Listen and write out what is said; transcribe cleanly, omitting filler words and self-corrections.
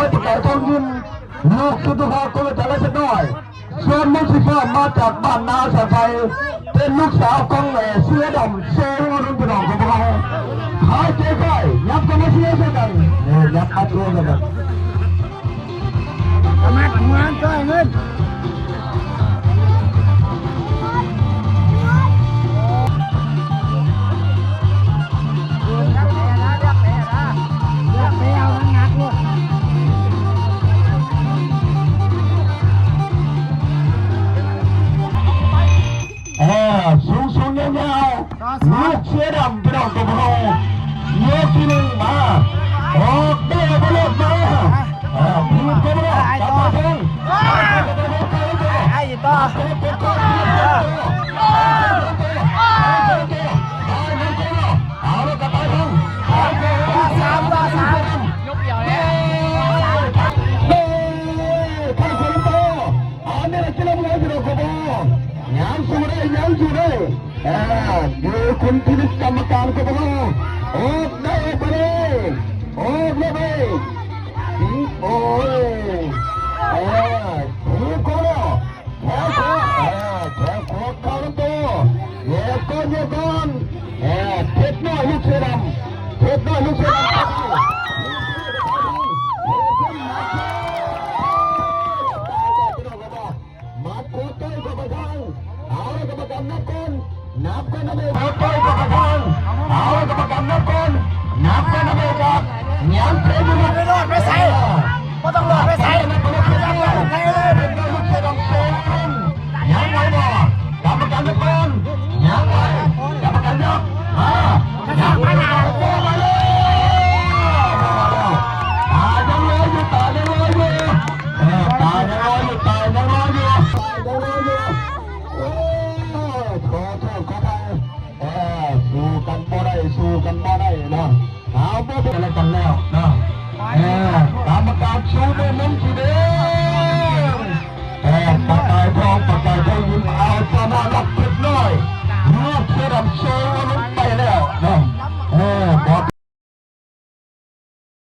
วยประกาศทองยินลูกสุดท้ายก็จะเล็กน้อยส่วนมุสิฟ้ามาจากบ้านนาสะไทยเป็นลูกสาวของเสือดำเซลล์รุ่นพี่น้องของเราหายใจไปยับกันมาเสียกันยับมาตัวกันมัดหัวก้อยเงินสูงยาวลูกเสือดำพี่น้องของเราโยกที่หนึ่งมาออกเด้บอลลูนมาพูดกันเลยจับมาทงไอ้ต่อยังอยู่ได้อยู่คุณพินิจกรรมการก็บอกโอ้ได้ไปเลยโอ้ได้ไปโอ้ยถือคนแถวโคเข้าตัวเยก้อนเพชรน้อยลูกเสือดำเพชรน้อยลูกเสือดำมาโคตรก็ไปทางเอาเลยกรรมการนับคนนับกันนะเบลโคตรก็ไปทางเอาเลยกรรมการนับคนนับกันนะเบลครับยันเทดูไม่รอดไม่ใส่ก็ต้องรอดไม่ใส่ไม่ต้องรอดใส่เลยเป็นลูกเสือดำเป็นยังไงบ่กรรมการนับคนยังไงกรรมการนับยังไปไหนมาเลยตายยังเลยอยู่ตายยังเลยอยู่ตายยังเลยอยู่ตายยังเลยอยู่ขอโทษขอไปสู้กันบ่ได้นะเอาบ่เป็นอะไรกันแล้วนะกรรมการชูด้วยน้ำสีแดงประกายทองยิ้มเอาชนะรับเพชรน้อยรอบเสือดำโชว์